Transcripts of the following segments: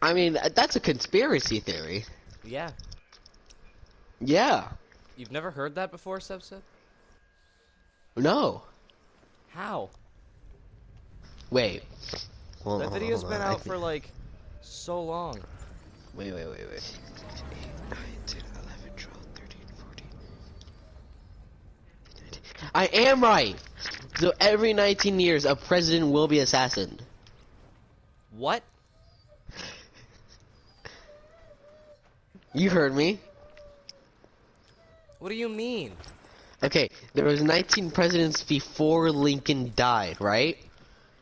I mean, that's a conspiracy theory. Yeah. Yeah. You've never heard that before, Subsub? No. How? Wait. Hold That on, video's hold been on. out for like so long. Wait. 9, 10, 11, 12, 13, 14. I am right. So every 19 years, a president will be assassinated. What? You heard me. What do you mean? Okay, there was 19 presidents before Lincoln died, right?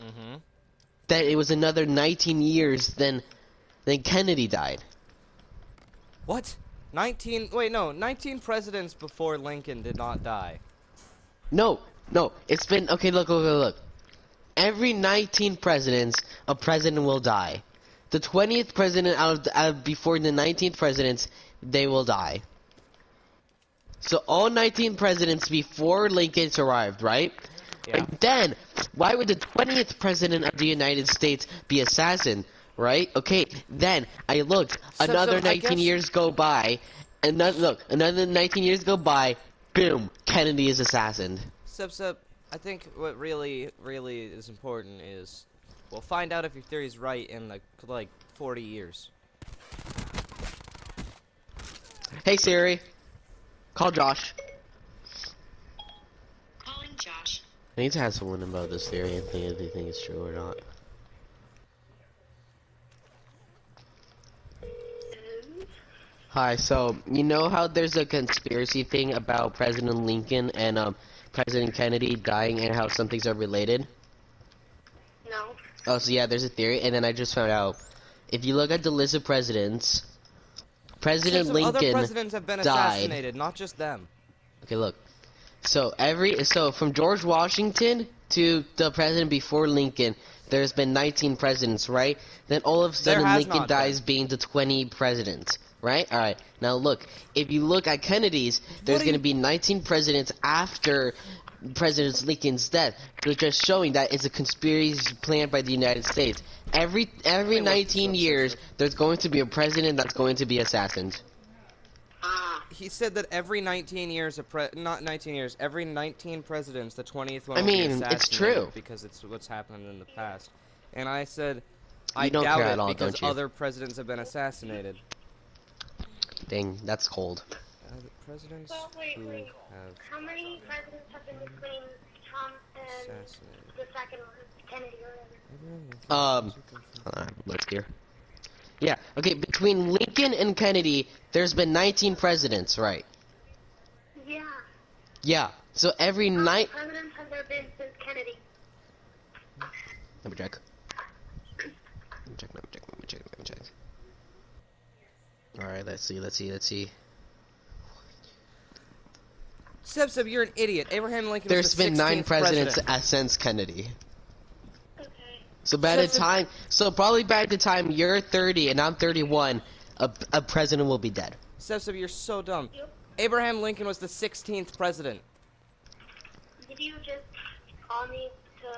Mm-hmm. Then it was another 19 years, then Kennedy died. What? 19 presidents before Lincoln did not die. No, it's been, okay, look. Every 19 presidents, a president will die. The 20th president out of before the 19th presidents, they will die. So all 19 presidents before Lincoln arrived, right? Yeah. And then, why would the 20th president of the United States be assassinated, right? Okay, then I looked. Another 19 years go by, another 19 years go by. Boom, Kennedy is assassinated. Sub, I think what really is important is we'll find out if your theory is right in like 40 years. Hey Siri, call Josh. Calling Josh. I need to ask someone about this theory and think if they think it's true or not. Hi, so you know how there's a conspiracy thing about President Lincoln and President Kennedy dying and how some things are related? No. Oh, so yeah, there's a theory, and then I just found out. If you look at the list of presidents, President Lincoln other presidents have been assassinated, not just them. Okay, look. So from George Washington to the president before Lincoln, there's been 19 presidents, right? Then all of a sudden Lincoln dies being the 20th president, right? All right. Now look, if you look at Kennedy's, there's going to be 19 presidents after President Lincoln's death. They're just showing that it's a conspiracy planned by the United States. Every 19 years, there's going to be a president that's going to be assassinated. He said that every 19 years, not 19 years, every 19 presidents, the 20th one I will be mean, assassinated it's true. because it's what's happened in the past. And I said, I You don't doubt care it at all, because don't you? other presidents have been assassinated. Dang, that's cold. Presidents Well, wait. who have How many presidents have been between Trump and assassinated. the second one, Kennedy or whatever? Hold on, look here. Yeah, okay, between Lincoln and Kennedy, there's been 19 presidents, right? Yeah. Yeah, so every How many night... presidents have there been since Kennedy? Let me check. Let me check. Alright, let's see. Seb, you're an idiot. Abraham Lincoln was There's the been 16th 9 presidents president. since Kennedy. Okay. So probably by the time you're 30 and I'm 31, a president will be dead. Seb, you're so dumb. Yep. Abraham Lincoln was the 16th president. Did you just call me to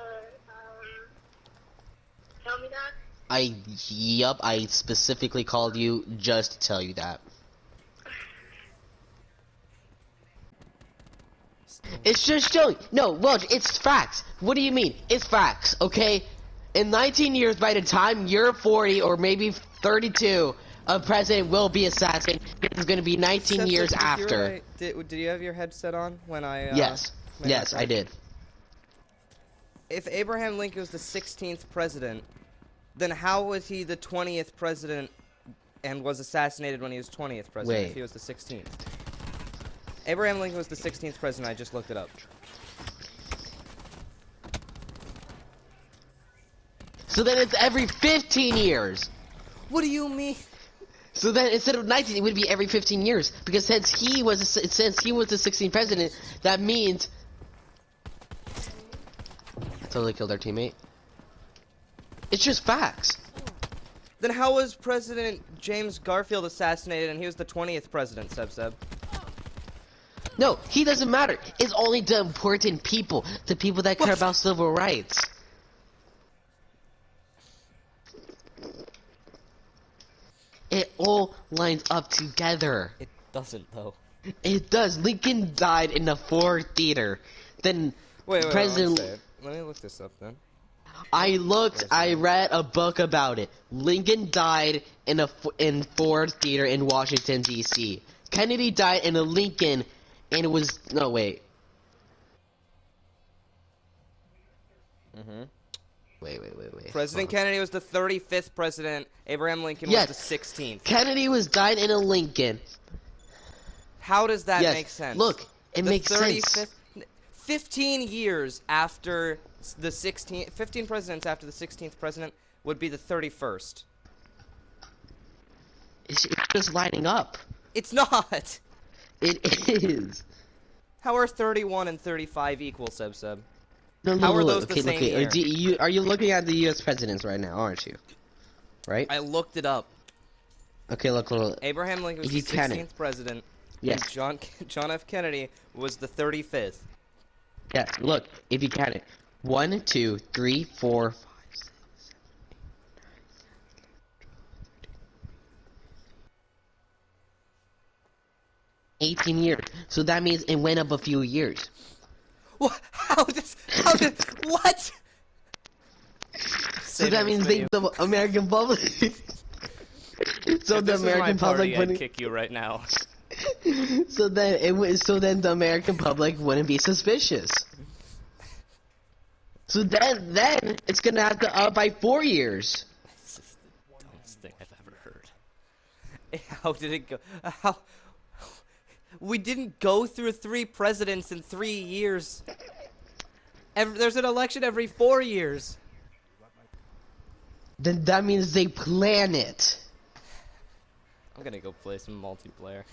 tell me that? I specifically called you just to tell you that. It's just showing. No, Welch, it's facts. What do you mean? It's facts, okay? In 19 years, by the time you're 40 or maybe 32, a president will be assassinated. It's going to be 19 Seb, years did you hear after. what did you have your headset on when I? Yes. when Yes, I did. If Abraham Lincoln was the 16th president, then how was he the 20th president and was assassinated when he was 20th president Wait. if he was the 16th? Abraham Lincoln was the 16th president. I just looked it up. So then it's every 15 years. What do you mean? So then instead of 19, it would be every 15 years. Because since he was the 16th president, that means... I totally killed our teammate. It's just facts. Then how was President James Garfield assassinated and he was the 20th president, Seb? No, he doesn't matter. It's only the important people. The people that care about civil rights. It all lines up together. It doesn't though. It does. Lincoln died in the Ford Theater. Then Wait, President. let me look this up then. I read a book about it. Lincoln died in Ford Theater in Washington, D.C. Kennedy died in a Lincoln, and it was, no, wait. Wait. President Kennedy was the 35th president. Abraham Lincoln was the 16th. Kennedy died in a Lincoln. How does that make sense? Look, it makes sense. 15 years after the 16th, 15 presidents after the 16th president would be the 31st. It's just lining up. It's not. It is. How are 31 and 35 equal, Seb? No, How are those the same year? Are you looking at the U.S. presidents right now, aren't you? Right? I looked it up. Okay, look. Abraham Lincoln was the 16th president. Yes. And John F. Kennedy was the 35th. Yes, look, if you count it. 1, 2, 3, 4, 5, 6, 7, 8, 9, 18 years. So that means it went up a few years. What? What? So that means the American public. So the American public wouldn't kick you right now. So then the American public wouldn't be suspicious. So then it's gonna have to up by 4 years. This is the dumbest thing I've ever heard. How did it go? How? We didn't go through 3 presidents in 3 years. There's an election every 4 years. Then that means they plan it. I'm gonna go play some multiplayer.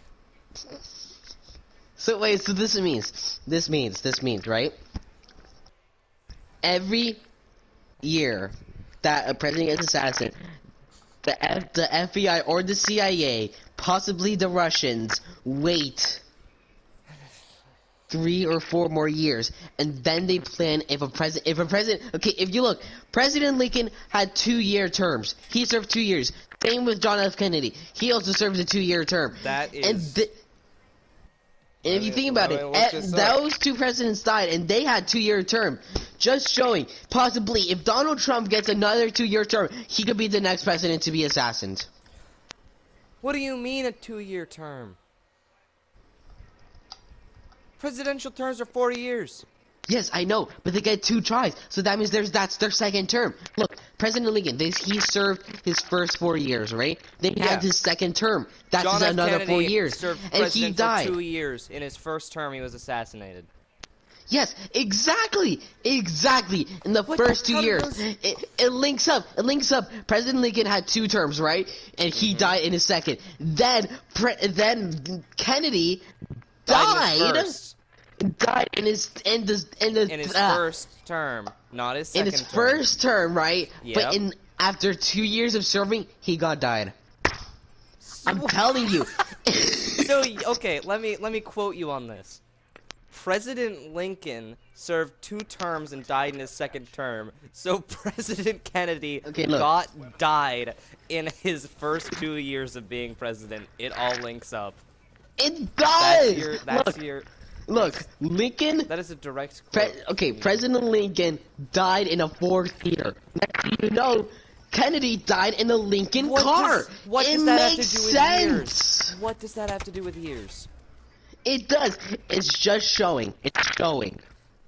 So wait, so this means, right? Every year that a president gets assassinated, the FBI or the CIA, possibly the Russians, wait 3 or 4 more years, and then they plan if a president, okay, if you look, President Lincoln had 2-year terms. He served 2 years. Same with John F. Kennedy. He also served a 2-year term. That is... And if you think about it, those 2 presidents died, and they had 2-year term. Just showing, possibly, if Donald Trump gets another 2-year term, he could be the next president to be assassinated. What do you mean a 2-year term? Presidential terms are 4 years. Yes, I know, but they get 2 tries, so that means that's their second term. Look, President Lincoln, he served his first 4 years, right? Then he had his second term. That's John F. another Kennedy 4 years, served and he died. For 2 years. In his first term, he was assassinated. Yes, exactly. In the first 2 years, it links up. President Lincoln had 2 terms, right? And he died in his second. Then Kennedy died in his first term, not his second term. In his first term, right? Yep. But after 2 years of serving, he died. I'm telling you. So okay, let me quote you on this. President Lincoln served 2 terms and died in his second term. So President Kennedy died in his first 2 years of being president. It all links up. It does. That's your. Look, Lincoln. That is a direct quote. President Lincoln died in a Ford Theater. You know, Kennedy died in a Lincoln car. What does that have to do with years? What does that have to do with years? It does. It's just showing. It's showing.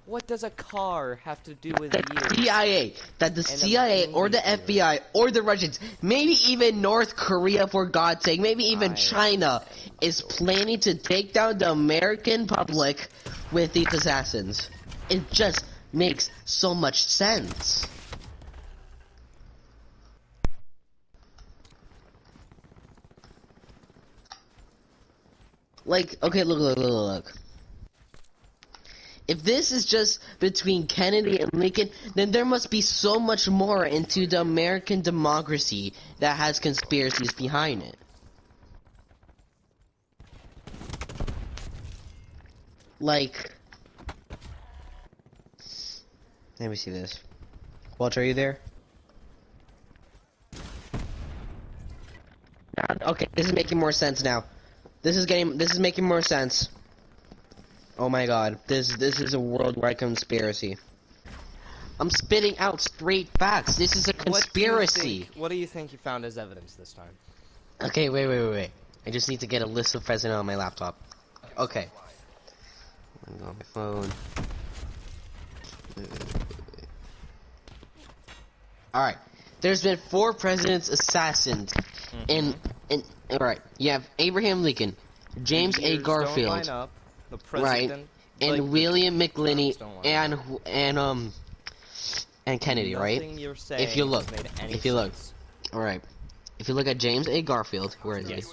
What does a car have to do with years? The CIA or the FBI or the Russians, maybe even North Korea, for God's sake, maybe even China, is planning to take down the American public with these assassins. It just makes so much sense. Like, okay, look. If this is just between Kennedy and Lincoln, then there must be so much more into the American democracy that has conspiracies behind it. Like, let me see this. Walter, are you there? Okay, this is making more sense now. This is making more sense. Oh my god, this is a worldwide conspiracy. I'm spitting out straight facts. This is a conspiracy. What do you think you found as evidence this time? Okay, wait. I just need to get a list of presidents on my laptop. Okay. I'm going on my phone. Alright. There's been 4 presidents assassinated. Alright. You have Abraham Lincoln, James A. Garfield, the president, and William McLinney, and Kennedy, right? If you look. Alright. If you look at James A. Garfield, where is he?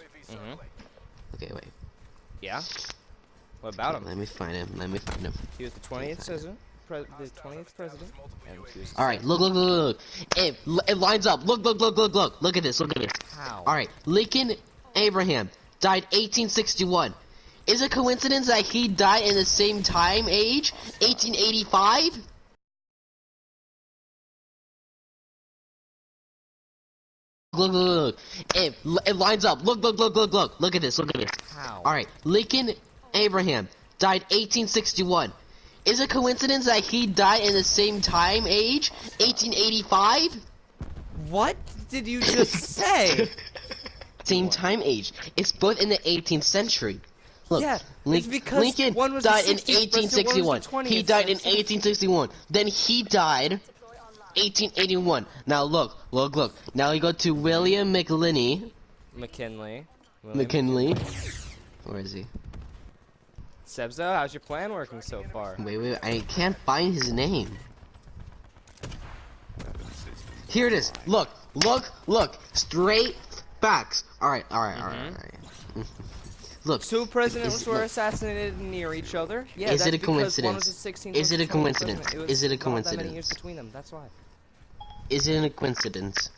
Okay, wait. Yeah? What about him? Let me find him. He was the 20th president. Alright, look. It lines up. Look at this. How? Alright, Lincoln Abraham died 1861. Is it a coincidence that he died in the same time age? 1885? Look. It lines up. Look at this. How? Alright, Lincoln Abraham died 1861. Is it a coincidence that he died in the same time age? 1885? What did you just say? Same time age. It's both in the 18th century. Look, yeah, it's because Lincoln one was died in the 60th 1861. He died in 1861. Then he died 1881. Now look. Now you go to William McLinney. McKinley. Where is he? Sebzo, how's your plan working so far? Wait, I can't find his name. Here it is. Look. Straight facts. Alright. Look. 2 presidents were assassinated near each other. Yeah, is it a coincidence? One was the 16th, Is it a coincidence? Is it a coincidence? Not that many years between them. That's why. Is it a coincidence?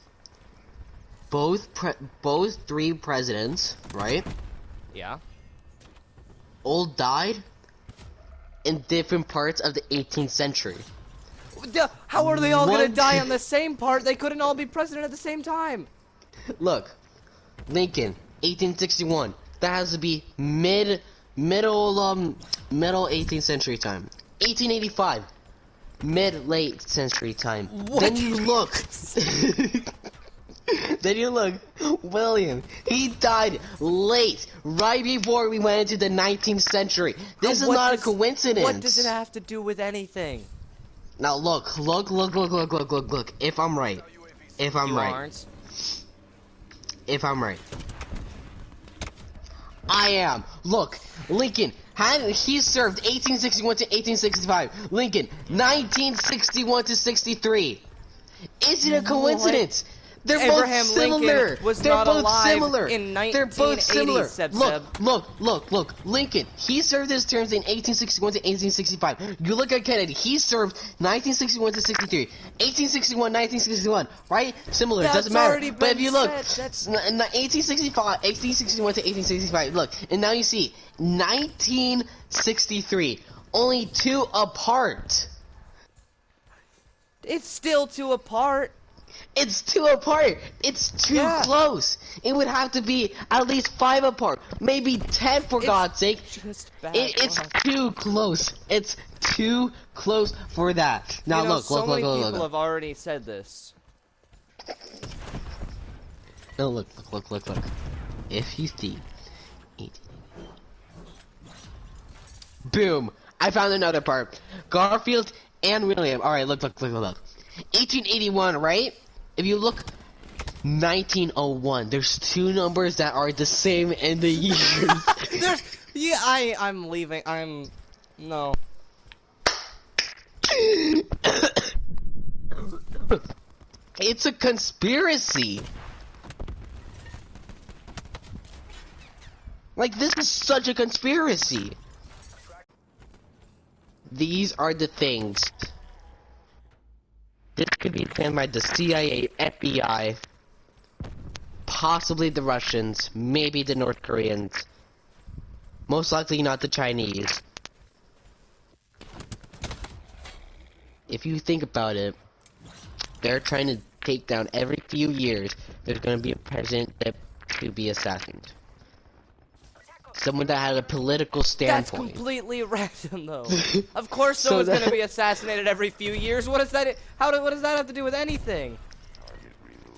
Both 3 presidents, right? Yeah. All died in different parts of the 18th century. How are they all gonna die on the same part? They couldn't all be president at the same time. Look, Lincoln, 1861. That has to be middle 18th century time. 1885, mid-late century time. What? Then you look. William, he died late, right before we went into the 19th century. This is not a coincidence. What does it have to do with anything? Now look. If I'm right. I am. Look, Lincoln, he served 1861 to 1865. Lincoln, 1961 to 63. Is it a coincidence? They're Abraham both similar. Lincoln was They're not both alive similar. in They're both similar. Look. Look. Lincoln, he served his terms in 1861 to 1865. You look at Kennedy, he served 1961 to 63. 1861, 1961, right? Similar, doesn't matter. But if you look, 1861 to 1865, look, and now you see 1963, only 2 apart. It's still 2 apart. It's 2 apart. It's too close. It would have to be at least 5 apart, maybe 10 for God's sake. It's too close. It's too close for that. Now look. So many people have already said this. No, look. If you see, boom! I found another part. Garfield and William. All right, look. 1881, right? If you look, 1901. There's 2 numbers that are the same in the years. I'm leaving. No. It's a conspiracy. Like, this is such a conspiracy. These are the things. This could be planned by the CIA, FBI, possibly the Russians, maybe the North Koreans. Most likely not the Chinese. If you think about it, they're trying to take down every few years. There's going to be a president that to be assassinated. Someone that had a political standpoint. That's completely random, though. Of course, someone's gonna be assassinated every few years. What does that? What does that have to do with anything?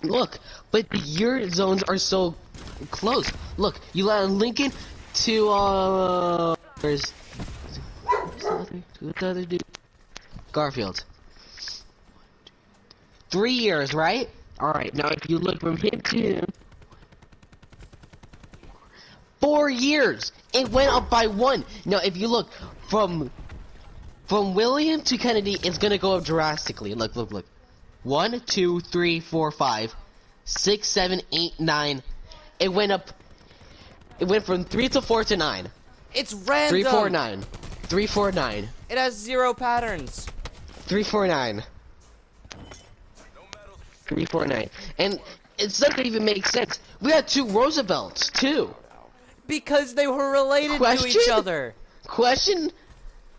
Look, but the year zones are so close. Look, you let Lincoln to where's the other dude? Garfield. 3 years, right? All right. Now, if you look from him to 4 years, it went up by 1. Now, if you look from William to Kennedy, it's gonna go up drastically. Look. 1, 2, 3, 4, 5, 6, 7, 8, 9. It went up. It went from 3 to 4 to 9. It's random. 3, 4, 9. 3, 4, 9. It has 0 patterns. 3, 4, 9. 3, 4, 9. And it doesn't even make sense. We had 2 Roosevelts, too. Because they were related to each other. Question?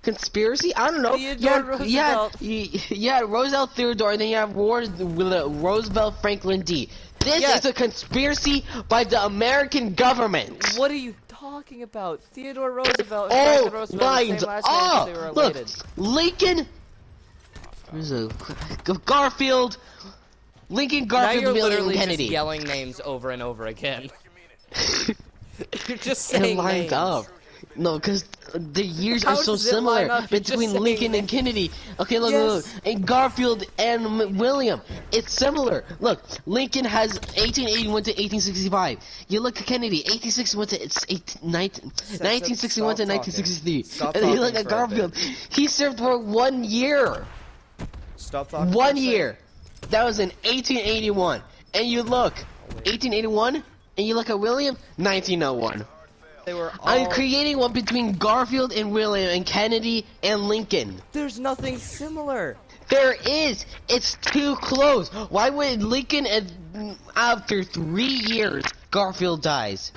Conspiracy? I don't know. Roosevelt. Yeah, Roosevelt Theodore, and then you have Roosevelt Franklin D. This is a conspiracy by the American government. What are you talking about? Theodore Roosevelt and Franklin Roosevelt lines the same last name, they were related. Look, Lincoln. Where's Garfield? Lincoln, Garfield, now you're William, literally Kennedy. Just yelling names over and over again. You're just saying names. Up. No, because the years are so similar between Lincoln and Kennedy. Okay, look. And Garfield and William. It's similar. Look, Lincoln has 1881 to 1865. You look at Kennedy, 1861 to 1961 to 1963. And then you look at Garfield. He served for 1 year. Stop talking. 1 year. That was in 1881. And you look, 1881, and you look at William, 1901. They were all... I'm creating one between Garfield and William and Kennedy and Lincoln. There's nothing similar. There is. It's too close. Why would Lincoln, after 3 years, Garfield dies?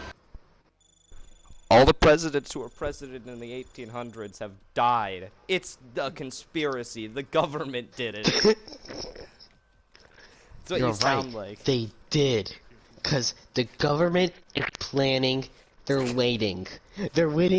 All the presidents who were president in the 1800s have died. It's a conspiracy. The government did it. That's what you sound like. They did. Because the government is planning. They're waiting. They're waiting.